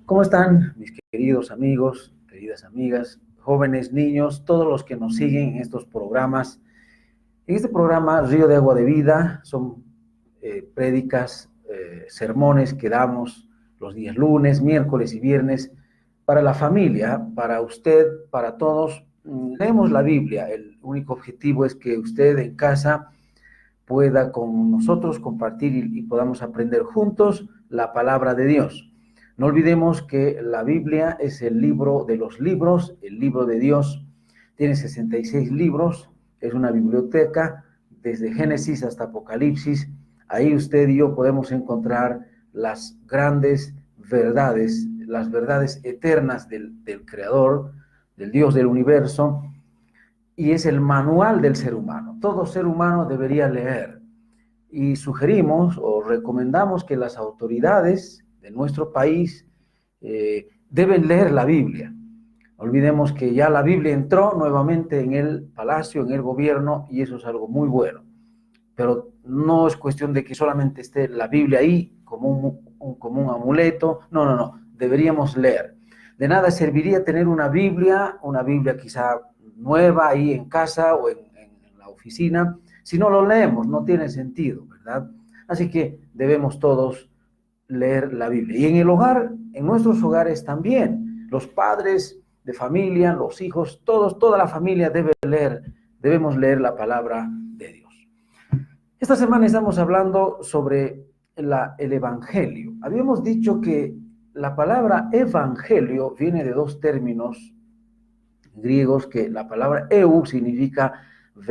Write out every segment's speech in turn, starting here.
¿Cómo están mis queridos amigos, queridas amigas, jóvenes, niños, todos los que nos siguen en estos programas? En este programa Río de Agua de Vida son prédicas, sermones que damos los días lunes, miércoles y viernes para la familia, para usted, para todos. Leemos la Biblia. El único objetivo es que usted en casa pueda con nosotros compartir y podamos aprender juntos la palabra de Dios. No olvidemos que la Biblia es el libro de los libros, el libro de Dios. Tiene 66 libros, es una biblioteca desde Génesis hasta Apocalipsis. Ahí usted y yo podemos encontrar las grandes verdades, las verdades eternas del Creador, del Dios del universo, y es el manual del ser humano. Todo ser humano debería leer. Y sugerimos o recomendamos que las autoridades de nuestro país deben leer la Biblia. No olvidemos que ya la Biblia entró nuevamente en el palacio, en el gobierno, y eso es algo muy bueno. Pero no es cuestión de que solamente esté la Biblia ahí como un amuleto. No. Deberíamos leer. De nada serviría tener una Biblia quizá nueva ahí en casa o en la oficina. Si no lo leemos, no tiene sentido, ¿verdad? Así que debemos todos leer la Biblia. Y en el hogar, en nuestros hogares también, los padres de familia, los hijos, toda la familia debemos leer la palabra de Dios. Esta semana estamos hablando sobre el Evangelio. Habíamos dicho que la palabra Evangelio viene de dos términos griegos, que la palabra eu significa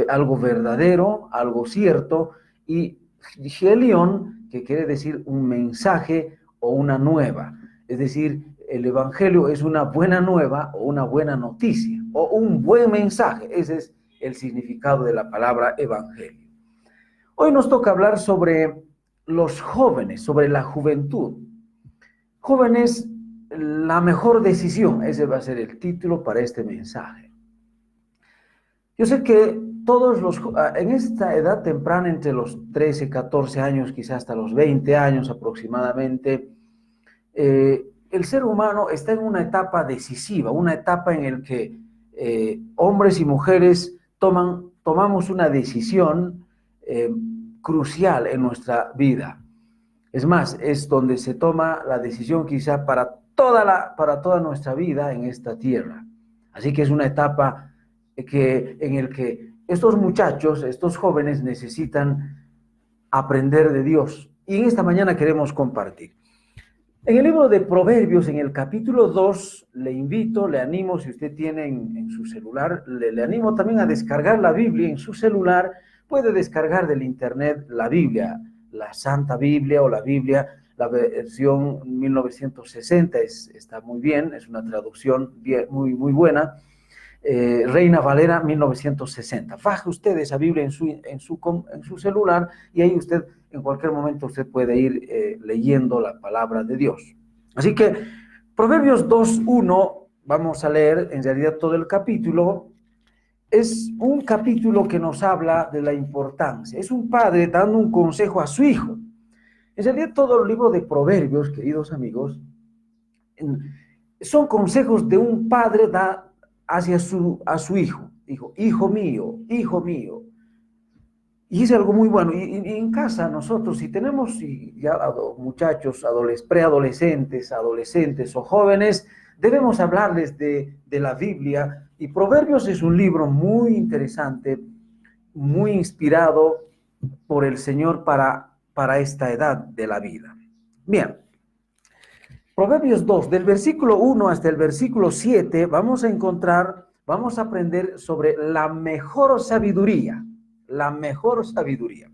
algo verdadero, algo cierto, y gelion, que quiere decir un mensaje o una nueva. Es decir, el Evangelio es una buena nueva o una buena noticia o un buen mensaje. Ese es el significado de la palabra Evangelio. Hoy nos toca hablar sobre los jóvenes, sobre la juventud. Jóvenes, la mejor decisión. Ese va a ser el título para este mensaje. Yo sé que todos en esta edad temprana, entre los 13, 14 años, quizás hasta los 20 años aproximadamente, el ser humano está en una etapa decisiva, una etapa en la que hombres y mujeres tomamos una decisión crucial en nuestra vida. Es más, es donde se toma la decisión quizá para toda nuestra vida en esta tierra. Así que es una etapa en el que estos muchachos, estos jóvenes necesitan aprender de Dios. Y en esta mañana queremos compartir. En el libro de Proverbios, en el capítulo 2, le animo, si usted tiene en su celular, le animo también a descargar la Biblia en su celular. Puede descargar del internet la Biblia, la Santa Biblia o la Biblia, la versión 1960 está muy bien, es una traducción muy buena. Reina Valera 1960. Baje usted esa Biblia en su celular y ahí usted, en cualquier momento, usted puede ir leyendo la palabra de Dios. Así que Proverbios 2:1, vamos a leer en realidad todo el capítulo. Es un capítulo que nos habla de la importancia. Es un padre dando un consejo a su hijo. En realidad todo el libro de Proverbios, queridos amigos, son consejos de un padre hacia a su hijo. Dijo, hijo mío, hijo mío. Y es algo muy bueno. Y en casa nosotros, si tenemos ya muchachos, preadolescentes, adolescentes o jóvenes, debemos hablarles de la Biblia. Y Proverbios es un libro muy interesante, muy inspirado por el Señor para esta edad de la vida. Bien. Proverbios 2, del versículo 1 hasta el versículo 7, vamos a aprender sobre la mejor sabiduría. La mejor sabiduría.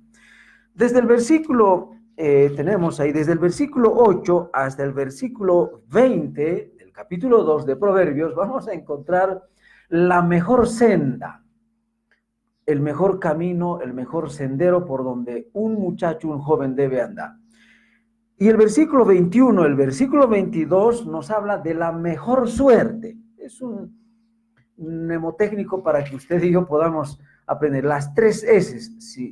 Desde el versículo, tenemos ahí, desde el versículo 8 hasta el versículo 20 del capítulo 2 de Proverbios, vamos a encontrar la mejor senda, el mejor camino, el mejor sendero por donde un muchacho, un joven debe andar. Y el versículo 21, el versículo 22 nos habla de la mejor suerte. Es un mnemotécnico para que usted y yo podamos aprender las 3 S,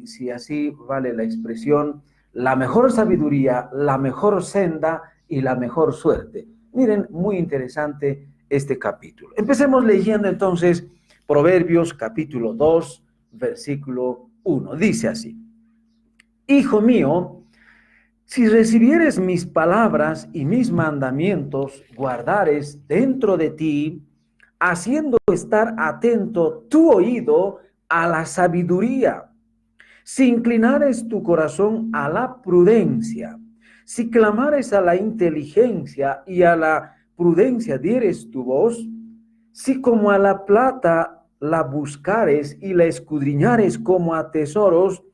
si así vale la expresión: la mejor sabiduría, la mejor senda y la mejor suerte. Miren, muy interesante este capítulo. Empecemos leyendo entonces Proverbios capítulo 2, versículo 1. Dice así: Hijo mío, si recibieres mis palabras y mis mandamientos, guardares dentro de ti, haciendo estar atento tu oído a la sabiduría, si inclinares tu corazón a la prudencia, si clamares a la inteligencia y a la prudencia dieres tu voz, si como a la plata la buscares y la escudriñares como a tesoros,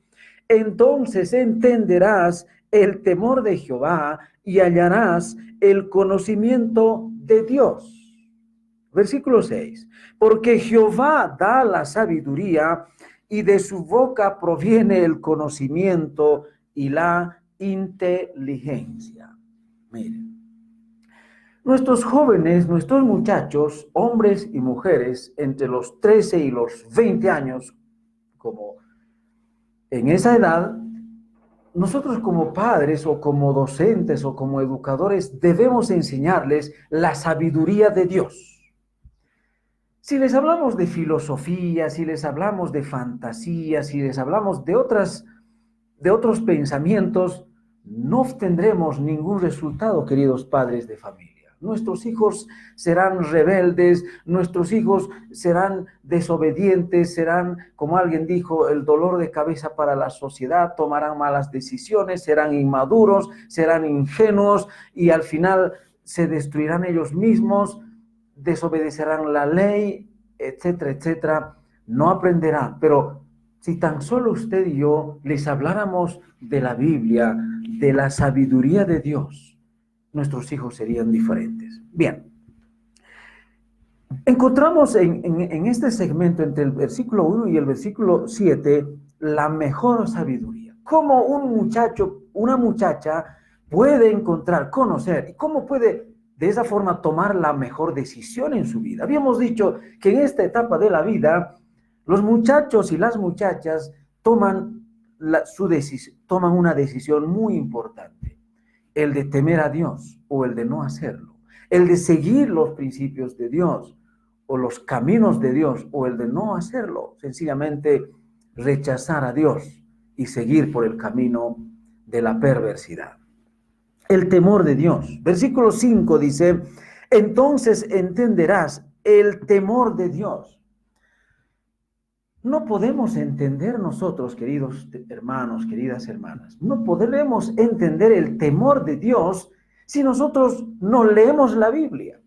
entonces entenderás el temor de Jehová y hallarás el conocimiento de Dios. Versículo 6. Porque Jehová da la sabiduría y de su boca proviene el conocimiento y la inteligencia. Miren, nuestros jóvenes, nuestros muchachos, hombres y mujeres, entre los 13 y los 20 años, como en esa edad, nosotros como padres o como docentes o como educadores debemos enseñarles la sabiduría de Dios. Si les hablamos de filosofía, si les hablamos de fantasía, si les hablamos de otros pensamientos, no obtendremos ningún resultado, queridos padres de familia. Nuestros hijos serán rebeldes, nuestros hijos serán desobedientes, serán, como alguien dijo, el dolor de cabeza para la sociedad, tomarán malas decisiones, serán inmaduros, serán ingenuos y al final se destruirán ellos mismos, desobedecerán la ley, etcétera, etcétera. No aprenderán, pero si tan solo usted y yo les habláramos de la Biblia, de la sabiduría de Dios, nuestros hijos serían diferentes. Bien, encontramos en este segmento entre el versículo 1 y el versículo 7 la mejor sabiduría. Cómo un muchacho, una muchacha puede encontrar, conocer y cómo puede de esa forma tomar la mejor decisión en su vida. Habíamos dicho que en esta etapa de la vida los muchachos y las muchachas toman una decisión muy importante, el de temer a Dios o el de no hacerlo, el de seguir los principios de Dios o los caminos de Dios o el de no hacerlo, sencillamente rechazar a Dios y seguir por el camino de la perversidad. El temor de Dios. Versículo 5 dice: entonces entenderás el temor de Dios. No podemos entender nosotros, queridos hermanos, queridas hermanas, no podemos entender el temor de Dios si nosotros no leemos la Biblia.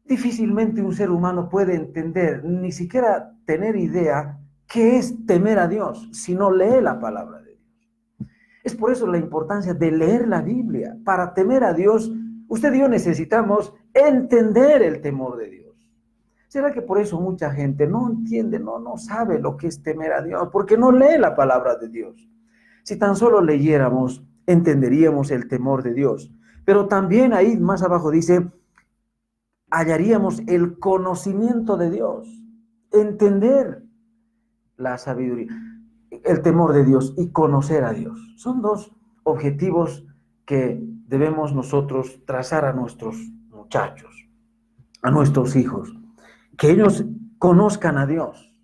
Difícilmente un ser humano puede entender, ni siquiera tener idea qué es temer a Dios si no lee la palabra de Dios. Es por eso la importancia de leer la Biblia. Para temer a Dios, usted y yo necesitamos entender el temor de Dios. ¿Será que por eso mucha gente no entiende, no sabe lo que es temer a Dios? Porque no lee la palabra de Dios. Si tan solo leyéramos, entenderíamos el temor de Dios. Pero también ahí más abajo dice, hallaríamos el conocimiento de Dios, entender la sabiduría, el temor de Dios y conocer a Dios. Son dos objetivos que debemos nosotros trazar a nuestros muchachos, a nuestros hijos, que ellos conozcan a Dios.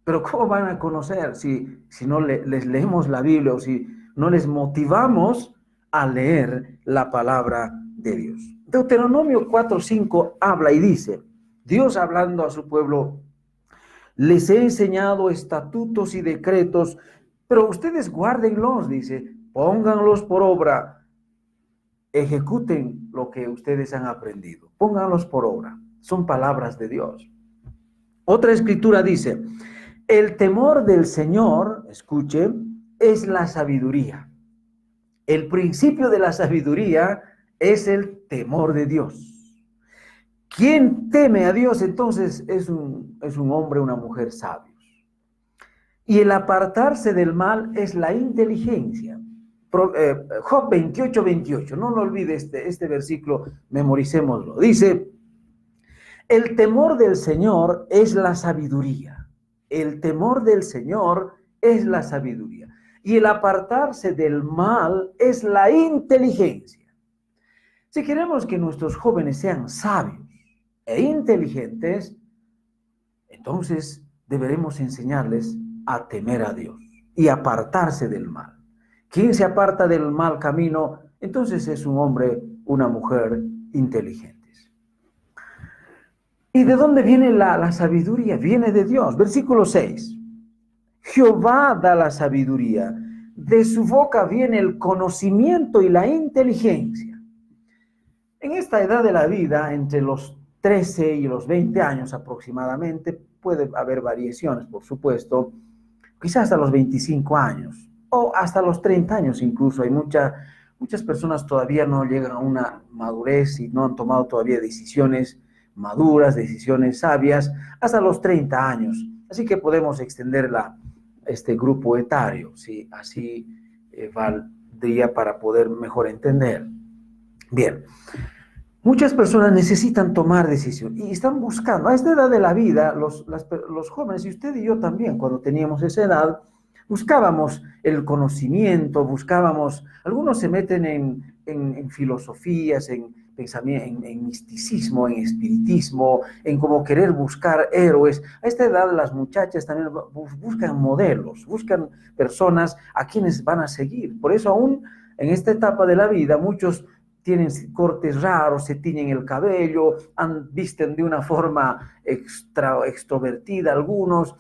Pero ¿cómo van a conocer si no les leemos la Biblia o si no les motivamos a leer la palabra de Dios? Deuteronomio 4:5 habla y dice, Dios hablando a su pueblo, les he enseñado estatutos y decretos, pero ustedes guárdenlos, dice, pónganlos por obra, ejecuten lo que ustedes han aprendido, pónganlos por obra. Son palabras de Dios. Otra escritura dice, el temor del Señor, escuche, es la sabiduría. El principio de la sabiduría es el temor de Dios. ¿Quién teme a Dios entonces es un hombre, una mujer sabios? Y el apartarse del mal es la inteligencia. Job 28:28, no lo olvide este versículo, memoricémoslo. Dice, el temor del Señor es la sabiduría. El temor del Señor es la sabiduría. Y el apartarse del mal es la inteligencia. Si queremos que nuestros jóvenes sean sabios e inteligentes, entonces deberemos enseñarles a temer a Dios y apartarse del mal. Quien se aparta del mal camino, entonces es un hombre, una mujer inteligentes. ¿Y de dónde viene la sabiduría? Viene de Dios. Versículo 6. Jehová da la sabiduría. De su boca viene el conocimiento y la inteligencia. En esta edad de la vida, entre los 13 y los 20 años aproximadamente, puede haber variaciones, por supuesto, quizás hasta los 25 años o hasta los 30 años incluso. Hay muchas personas todavía no llegan a una madurez y no han tomado todavía decisiones maduras, decisiones sabias, hasta los 30 años. Así que podemos extender este grupo etario, ¿sí? Así valdría para poder mejor entender. Bien, muchas personas necesitan tomar decisión y están buscando, a esta edad de la vida, los jóvenes, y usted y yo también, cuando teníamos esa edad, buscábamos el conocimiento, algunos se meten en filosofías, en pensamiento, en misticismo, en espiritismo, en como querer buscar héroes. A esta edad las muchachas también buscan modelos, buscan personas a quienes van a seguir. Por eso aún en esta etapa de la vida muchos tienen cortes raros, se tiñen el cabello, visten de una forma extrovertida algunos,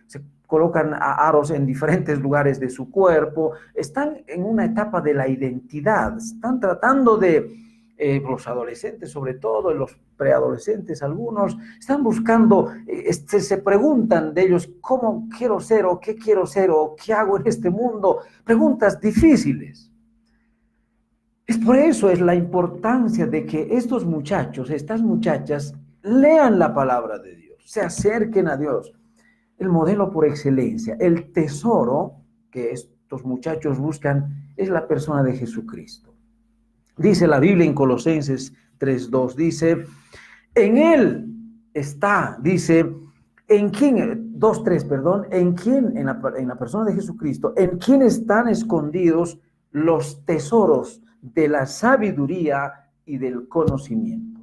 se colocan aros en diferentes lugares de su cuerpo, están en una etapa de la identidad, están tratando de, los adolescentes sobre todo, los preadolescentes algunos, están buscando, se preguntan de ellos, ¿cómo quiero ser o qué quiero ser o qué hago en este mundo? Preguntas difíciles. Es por eso es la importancia de que estos muchachos, estas muchachas, lean la palabra de Dios, se acerquen a Dios. El modelo por excelencia, el tesoro que estos muchachos buscan es la persona de Jesucristo. Dice la Biblia en Colosenses 3:2, dice, en Él está, dice, en quién, 2:3, perdón, en quién, en la persona de Jesucristo, en quién están escondidos los tesoros de la sabiduría y del conocimiento.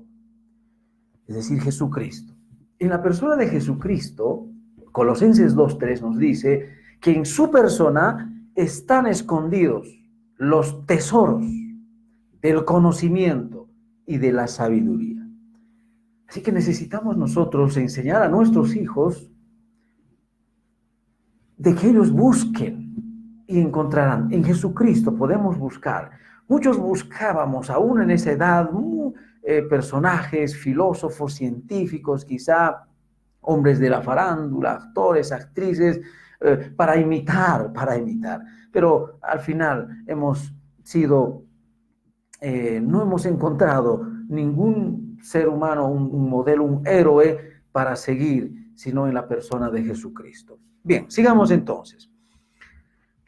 Es decir, Jesucristo. En la persona de Jesucristo, Colosenses 2:3 nos dice que en su persona están escondidos los tesoros del conocimiento y de la sabiduría. Así que necesitamos nosotros enseñar a nuestros hijos de que ellos busquen y encontrarán. En Jesucristo podemos buscar. Muchos buscábamos, aún en esa edad, personajes, filósofos, científicos, quizá hombres de la farándula, actores, actrices, para imitar. Pero al final no hemos encontrado ningún ser humano, un modelo, un héroe para seguir, sino en la persona de Jesucristo. Bien, sigamos entonces.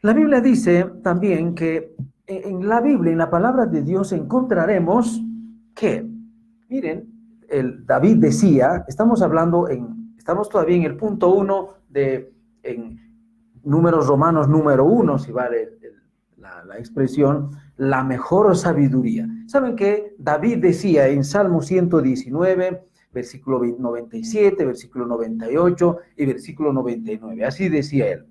La Biblia dice también que en la Biblia, en la palabra de Dios, encontraremos que, miren, David decía, estamos todavía en el punto 1 en Números Romanos número 1, si vale la expresión, la mejor sabiduría. ¿Saben qué? David decía en Salmo 119, versículo 97, versículo 98 y versículo 99. Así decía él.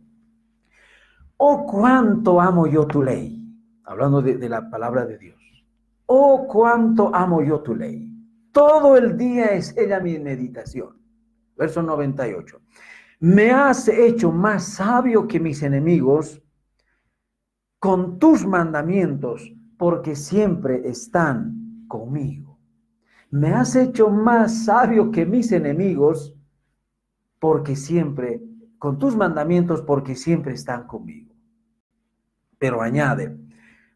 Oh, cuánto amo yo tu ley. Hablando de la palabra de Dios. Oh, cuánto amo yo tu ley. Todo el día es ella mi meditación. Verso 98. Me has hecho más sabio que mis enemigos con tus mandamientos, porque siempre están conmigo. Me has hecho más sabio que mis enemigos, con tus mandamientos, porque siempre están conmigo. Pero añade,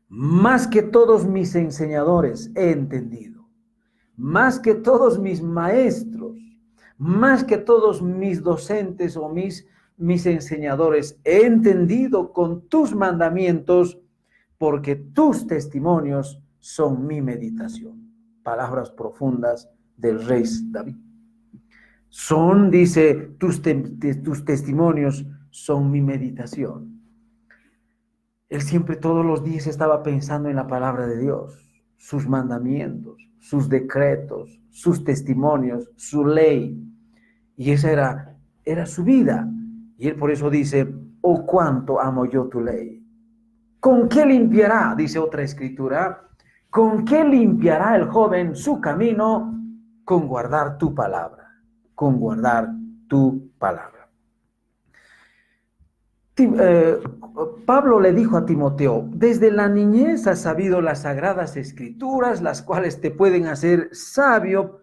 más que todos mis enseñadores he entendido, más que todos mis maestros, más que todos mis docentes o mis enseñadores, he entendido con tus mandamientos, porque tus testimonios son mi meditación. Palabras profundas del rey David. Dice, tus testimonios son mi meditación. Él siempre, todos los días, estaba pensando en la palabra de Dios. sus mandamientos, sus decretos, sus testimonios, su ley. Y esa era su vida. Y él por eso dice, oh, cuánto amo yo tu ley. ¿Con qué limpiará? Dice otra escritura. ¿Con qué limpiará el joven su camino? Con guardar tu palabra. Con guardar tu palabra. Pablo le dijo a Timoteo, desde la niñez has sabido las sagradas escrituras, las cuales te pueden hacer sabio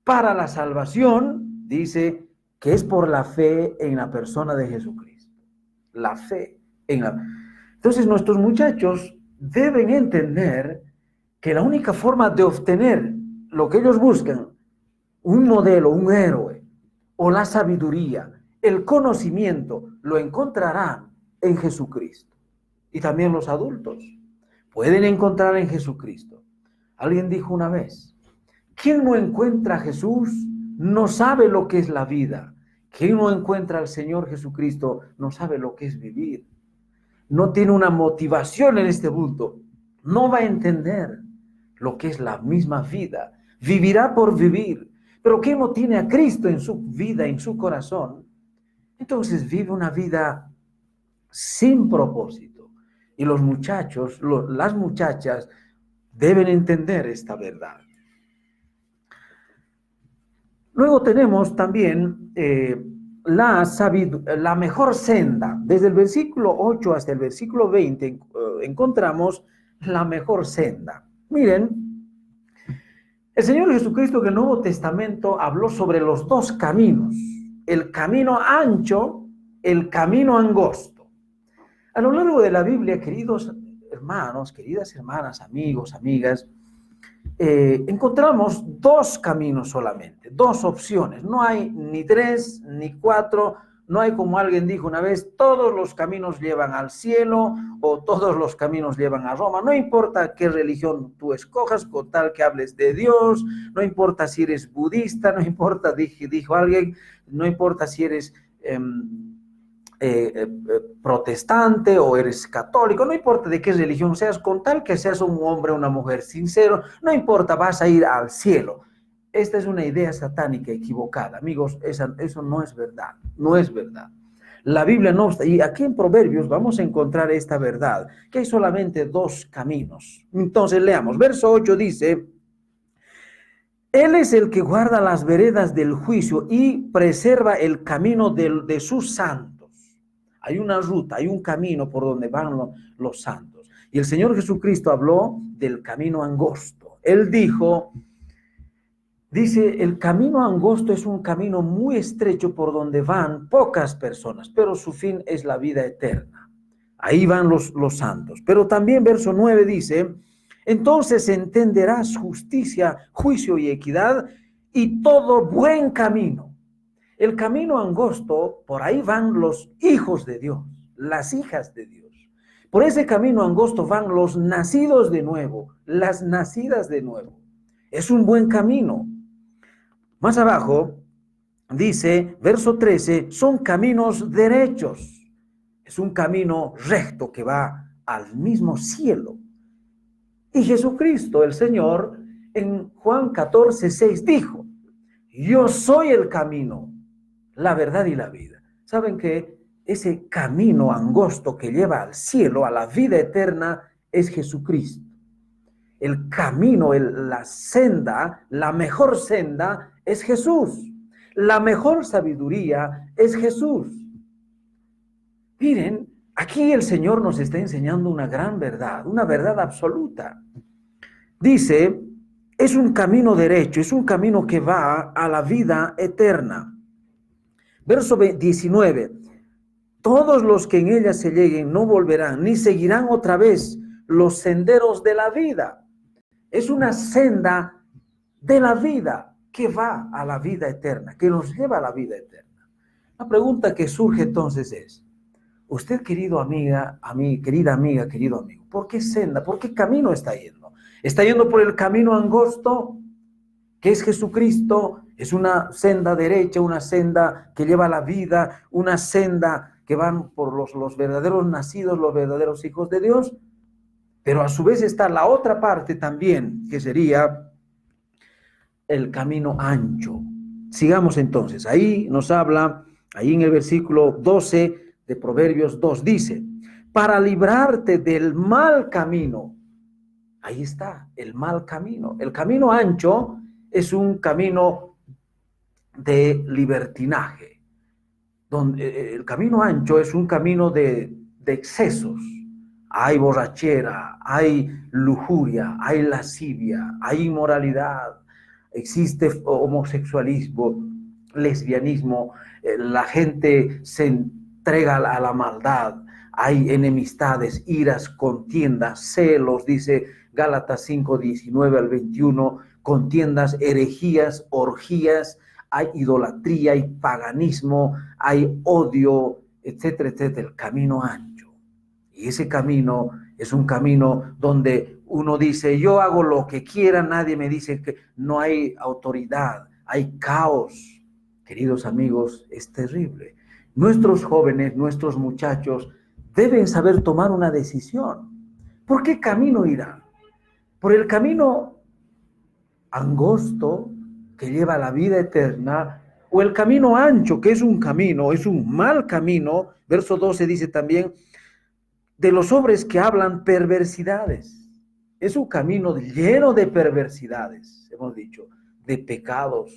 para la salvación, dice, que es por la fe en la persona de Jesucristo. La fe en la... Entonces nuestros muchachos deben entender que la única forma de obtener lo que ellos buscan, un modelo, un héroe, o la sabiduría, el conocimiento, lo encontrarán en Jesucristo. Y también los adultos pueden encontrar en Jesucristo. Alguien dijo una vez, quien no encuentra a Jesús no sabe lo que es la vida. Quien no encuentra al Señor Jesucristo no sabe lo que es vivir. No tiene una motivación en este mundo. No va a entender lo que es la misma vida. Vivirá por vivir. Pero quien no tiene a Cristo en su vida, en su corazón, entonces vive una vida sin propósito. Y los muchachos, las muchachas deben entender esta verdad. Luego tenemos también la mejor senda. Desde el versículo 8 hasta el versículo 20 encontramos la mejor senda. Miren, el Señor Jesucristo en el Nuevo Testamento habló sobre los dos caminos, el camino ancho, el camino angosto. A lo largo de la Biblia, queridos hermanos, queridas hermanas, amigos, amigas, encontramos dos caminos solamente, dos opciones. No hay ni tres, ni cuatro, no hay, como alguien dijo una vez, todos los caminos llevan al cielo o todos los caminos llevan a Roma. No importa qué religión tú escojas, con tal que hables de Dios, no importa si eres budista, no importa, dijo alguien, no importa si eres protestante o eres católico, no importa de qué religión seas, con tal que seas un hombre o una mujer sincero, no importa, vas a ir al cielo. Esta es una idea satánica equivocada, amigos, eso no es verdad, no es verdad. La Biblia no está, y aquí en Proverbios vamos a encontrar esta verdad, que hay solamente dos caminos. Entonces leamos, verso 8 dice, Él es el que guarda las veredas del juicio y preserva el camino de sus santos. Hay una ruta, hay un camino por donde van los santos. Y el Señor Jesucristo habló del camino angosto. Él dice, el camino angosto es un camino muy estrecho por donde van pocas personas, pero su fin es la vida eterna. Ahí van los santos. Pero también verso 9 dice, entonces entenderás justicia, juicio y equidad y todo buen camino. El camino angosto, por ahí van los hijos de Dios, las hijas de Dios. Por ese camino angosto van los nacidos de nuevo, las nacidas de nuevo. Es un buen camino. Más abajo dice, verso 13, son caminos derechos. Es un camino recto que va al mismo cielo. Y Jesucristo, el Señor, en Juan 14:6 dijo, yo soy el camino, la verdad y la vida. ¿Saben que ese camino angosto que lleva al cielo, a la vida eterna, es Jesucristo? El camino, la senda, la mejor senda es Jesús. La mejor sabiduría es Jesús. Miren, aquí el Señor nos está enseñando una gran verdad, una verdad absoluta. Dice, es un camino derecho, es un camino que va a la vida eterna. Verso 19, todos los que en ella se lleguen no volverán, ni seguirán otra vez los senderos de la vida. Es una senda de la vida que va a la vida eterna, que nos lleva a la vida eterna. La pregunta que surge entonces es, usted, querido amiga, querida amiga, querido amigo, ¿por qué senda, por qué camino está yendo? ¿Está yendo por el camino angosto, que es Jesucristo? Es una senda derecha, una senda que lleva a la vida, una senda que van por los verdaderos nacidos, los verdaderos hijos de Dios. Pero a su vez está la otra parte también, que sería el camino ancho. Sigamos entonces. Ahí nos habla, ahí en el versículo 12 de Proverbios 2 dice, para librarte del mal camino. Ahí está, el mal camino. El camino ancho es un camino de libertinaje. Donde el camino ancho es un camino de excesos. Hay borrachera, hay lujuria, hay lascivia, hay inmoralidad, existe homosexualismo, lesbianismo, la gente se entrega a la maldad, hay enemistades, iras, contiendas, celos, dice Gálatas 5, 19 al 21, contiendas, herejías, orgías, hay idolatría, hay paganismo, hay odio, etcétera, etcétera, el camino ancho. Y ese camino es un camino donde uno dice, yo hago lo que quiera, nadie me dice que no hay autoridad, hay caos. Queridos amigos, es terrible. Nuestros jóvenes, nuestros muchachos deben saber tomar una decisión. ¿Por qué camino irán? ¿Por el camino angosto que lleva a la vida eterna, o el camino ancho, que es un camino, es un mal camino? Verso 12 dice también, de los hombres que hablan perversidades. Es un camino lleno de perversidades, hemos dicho, de pecados,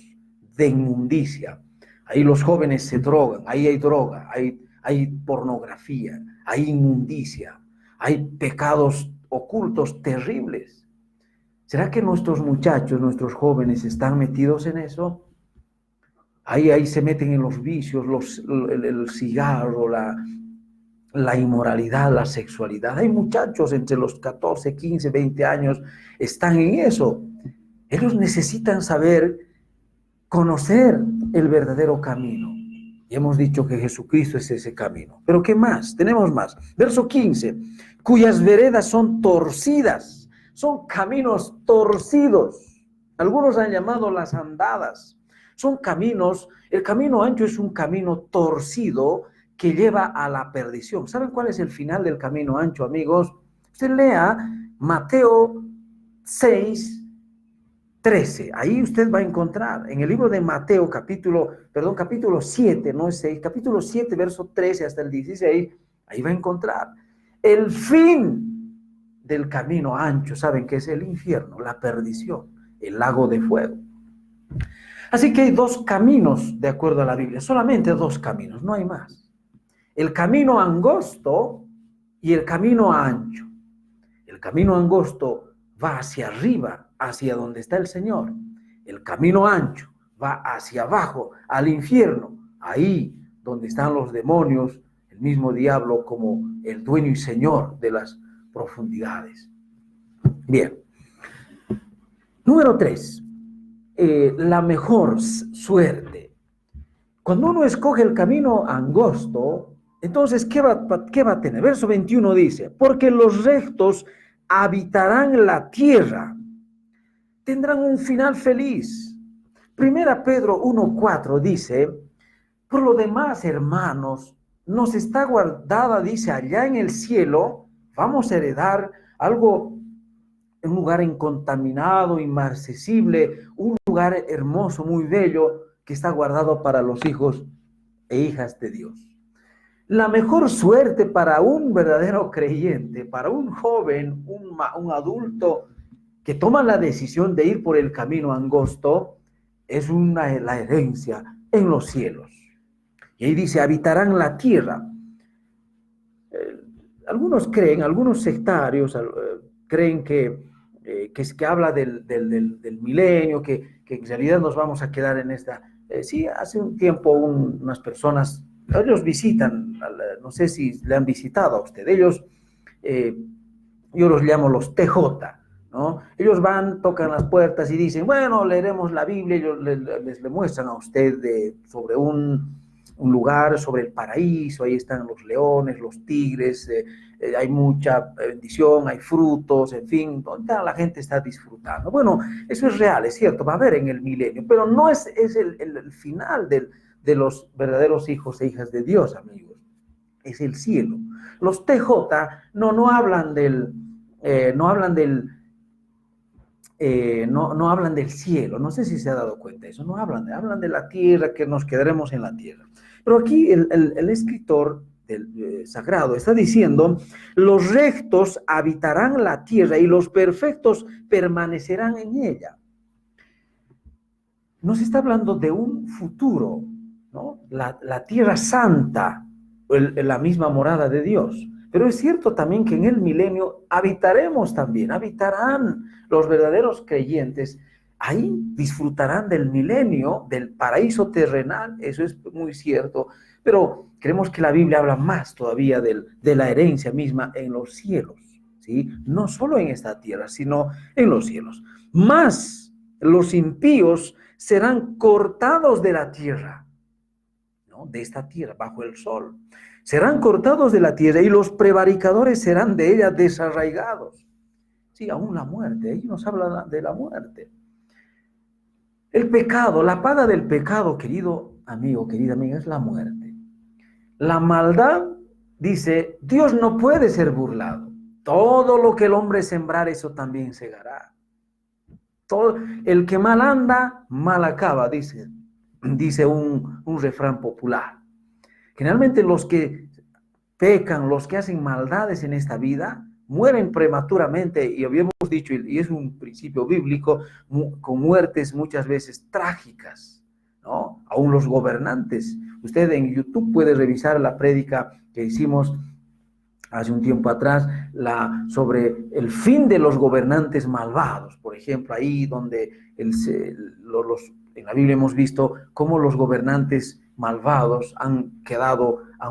de inmundicia. Ahí los jóvenes se drogan, ahí hay droga, hay pornografía, hay inmundicia, hay pecados ocultos terribles. ¿Será que nuestros muchachos, nuestros jóvenes están metidos en eso? Ahí se meten en los vicios, el cigarro, la inmoralidad, la sexualidad. Hay muchachos entre los 14, 15, 20 años, están en eso. Ellos necesitan saber, conocer el verdadero camino. Y hemos dicho que Jesucristo es ese camino. Pero ¿qué más? Tenemos más. Verso 15, cuyas veredas son torcidas, son caminos torcidos. Algunos han llamado las andadas. Son caminos, el camino ancho es un camino torcido que lleva a la perdición. ¿Saben cuál es el final del camino ancho, amigos? Usted lea Mateo 6, 13. Ahí usted va a encontrar, en el libro de Mateo, capítulo 7, no es 6, capítulo 7, verso 13 hasta el 16, ahí va a encontrar el fin del camino ancho. ¿Saben qué es el infierno? La perdición, el lago de fuego. Así que hay dos caminos, de acuerdo a la Biblia, solamente dos caminos, no hay más. El camino angosto y el camino ancho. El camino angosto va hacia arriba, hacia donde está el Señor. El camino ancho va hacia abajo, al infierno, ahí donde están los demonios, el mismo diablo como el dueño y señor de las profundidades. Bien. Número 3. La mejor suerte. Cuando uno escoge el camino angosto, entonces, ¿qué va a tener? Verso 21 dice, porque los rectos habitarán la tierra, tendrán un final feliz. Primera Pedro 1:4 dice, por lo demás, hermanos, nos está guardada, dice, allá en el cielo, vamos a heredar algo, un lugar incontaminado, inmarcesible, un lugar hermoso, muy bello, que está guardado para los hijos e hijas de Dios. La mejor suerte para un verdadero creyente, para un joven, un adulto que toma la decisión de ir por el camino angosto, es la herencia en los cielos. Y ahí dice, habitarán la tierra. Algunos sectarios creen que habla del milenio, que en realidad nos vamos a quedar en esta. Sí, hace un tiempo unas personas, ellos visitan, no sé si le han visitado a usted, ellos, yo los llamo los TJ, ¿no? Ellos van, tocan las puertas y dicen, bueno, leeremos la Biblia, ellos les muestran a usted sobre un lugar, sobre el paraíso, ahí están los leones, los tigres, hay mucha bendición, hay frutos, en fin, donde la gente está disfrutando. Bueno, eso es real, es cierto, va a haber en el milenio, pero no es el final de los verdaderos hijos e hijas de Dios, amigos. Es el cielo. Los TJ no hablan no hablan no hablan del cielo. No sé si se ha dado cuenta de eso. No hablan de la tierra, que nos quedaremos en la tierra. Pero aquí el escritor del sagrado está diciendo: los rectos habitarán la tierra y los perfectos permanecerán en ella. Nos está hablando de un futuro, ¿no? La tierra santa, la misma morada de Dios. Pero es cierto también que en el milenio habitaremos también, habitarán los verdaderos creyentes. Ahí disfrutarán del milenio, del paraíso terrenal, eso es muy cierto. Pero creemos que la Biblia habla más todavía de la herencia misma en los cielos, ¿sí? No solo en esta tierra, sino en los cielos. Más los impíos serán cortados de la tierra, ¿no? De esta tierra, bajo el sol. Serán cortados de la tierra y los prevaricadores serán de ella desarraigados. Sí, aún la muerte, ahí nos habla de la muerte. El pecado, la paga del pecado, querido amigo, querida amiga, es la muerte. La maldad, dice, Dios no puede ser burlado. Todo lo que el hombre sembrar, eso también segará. Todo, el que mal anda, mal acaba, dice un refrán popular. Generalmente los que pecan, los que hacen maldades en esta vida, mueren prematuramente, y habíamos dicho, y es un principio bíblico, con muertes muchas veces trágicas, ¿no? Aún los gobernantes. Usted en YouTube puede revisar la prédica que hicimos hace un tiempo atrás, sobre el fin de los gobernantes malvados, por ejemplo, ahí donde en la Biblia hemos visto cómo los gobernantes malvados han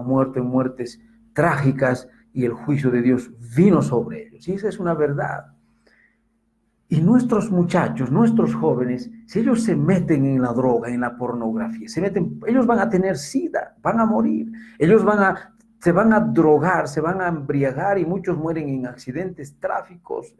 muerto en muertes trágicas, y el juicio de Dios vino sobre ellos. Y esa es una verdad. Y nuestros muchachos, nuestros jóvenes, si ellos se meten en la droga, en la pornografía, ellos van a tener sida, van a morir, ellos se van a drogar, se van a embriagar, y muchos mueren en accidentes trágicos,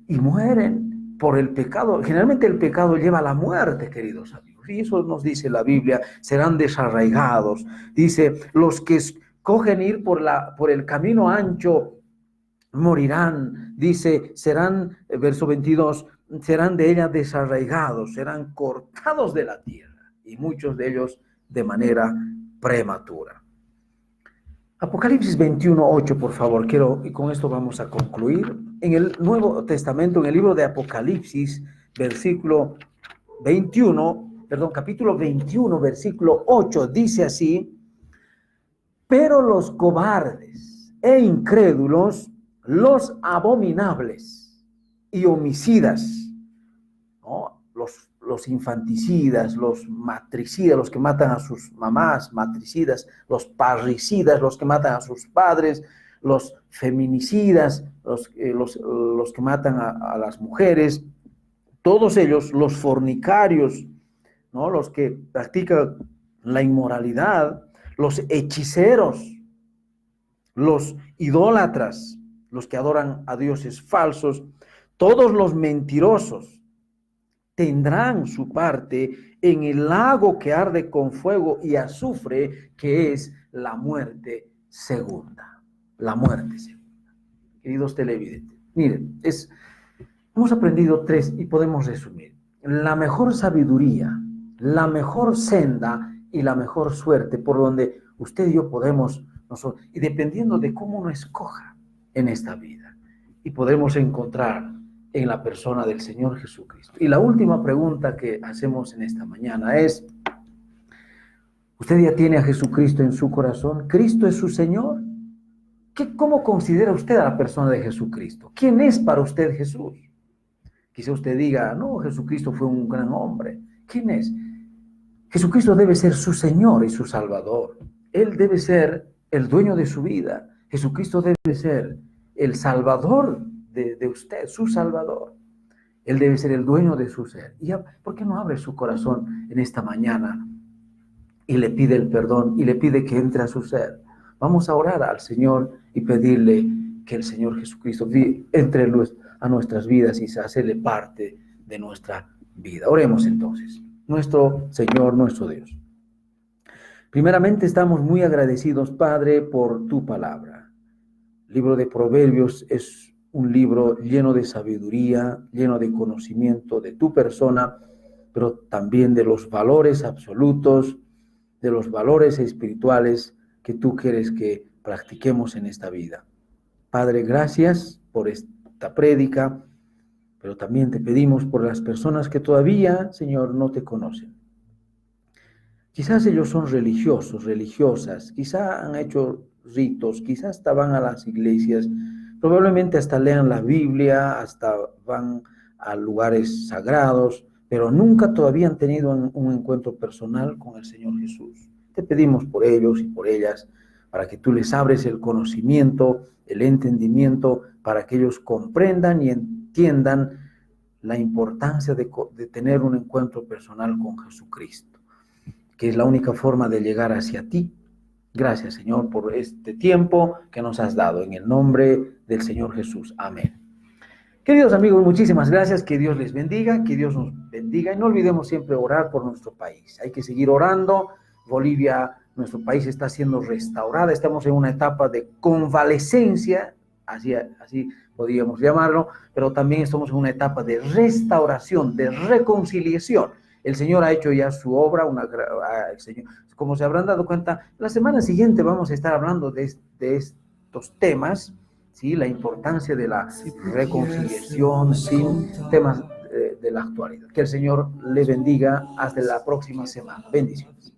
y mueren por el pecado. Generalmente el pecado lleva a la muerte, queridos amigos, y eso nos dice la Biblia: serán desarraigados. Dice, los que escogen ir por el camino ancho morirán. Dice, verso 22, serán de ella desarraigados, serán cortados de la tierra, y muchos de ellos de manera prematura. Apocalipsis 21:8, por favor, y con esto vamos a concluir. En el Nuevo Testamento, en el libro de Apocalipsis, capítulo 21, versículo 8, dice así: pero los cobardes e incrédulos, los abominables y homicidas, ¿no? Los infanticidas, los matricidas, los que matan a sus mamás, matricidas, los parricidas, los que matan a sus padres, los feminicidas, los que matan a las mujeres, todos ellos, los fornicarios, ¿no? Los que practican la inmoralidad, los hechiceros, los idólatras, los que adoran a dioses falsos, todos los mentirosos tendrán su parte en el lago que arde con fuego y azufre, que es la muerte segunda. La muerte segunda. Queridos televidentes, miren, hemos aprendido 3 y podemos resumir. La mejor sabiduría, la mejor senda y la mejor suerte por donde usted y yo podemos, y dependiendo de cómo uno escoja en esta vida, y podremos encontrar en la persona del Señor Jesucristo. Y la última pregunta que hacemos en esta mañana es: ¿usted ya tiene a Jesucristo en su corazón? ¿Cristo es su Señor? ¿Cómo considera usted a la persona de Jesucristo? ¿Quién es para usted Jesús? Quizá usted diga: no, Jesucristo fue un gran hombre. ¿Quién es? Jesucristo debe ser su Señor y su Salvador. Él debe ser el dueño de su vida. Jesucristo debe ser el Salvador de usted, su Salvador. Él debe ser el dueño de su ser. ¿Y por qué no abre su corazón en esta mañana y le pide el perdón y le pide que entre a su ser? Vamos a orar al Señor y pedirle que el Señor Jesucristo entre a nuestras vidas y se hacerle parte de nuestra vida. Oremos entonces. Nuestro Señor, nuestro Dios, primeramente estamos muy agradecidos, Padre, por tu palabra. El libro de Proverbios es un libro lleno de sabiduría, lleno de conocimiento de tu persona, pero también de los valores absolutos, de los valores espirituales que tú quieres que practiquemos en esta vida. Padre, gracias por esta prédica, pero también te pedimos por las personas que todavía, Señor, no te conocen. Quizás ellos son religiosos, religiosas, quizás han hecho ritos, quizás hasta van a las iglesias, probablemente hasta lean la Biblia, hasta van a lugares sagrados, pero nunca todavía han tenido un encuentro personal con el Señor Jesús. Te pedimos por ellos y por ellas, para que tú les abres el conocimiento, el entendimiento, para que ellos comprendan y entiendan la importancia de tener un encuentro personal con Jesucristo, que es la única forma de llegar hacia ti. Gracias, Señor, por este tiempo que nos has dado. En el nombre del Señor Jesús. Amén. Queridos amigos, muchísimas gracias. Que Dios les bendiga, que Dios nos bendiga. Y no olvidemos siempre orar por nuestro país. Hay que seguir orando. Bolivia, nuestro país, está siendo restaurada. Estamos en una etapa de convalecencia, así podríamos llamarlo, pero también estamos en una etapa de restauración, de reconciliación. El Señor ha hecho ya su obra, el Señor, como se habrán dado cuenta, la semana siguiente vamos a estar hablando de estos temas, ¿sí? La importancia de la reconciliación, ¿sí? Temas de la actualidad. Que el Señor le bendiga hasta la próxima semana. Bendiciones.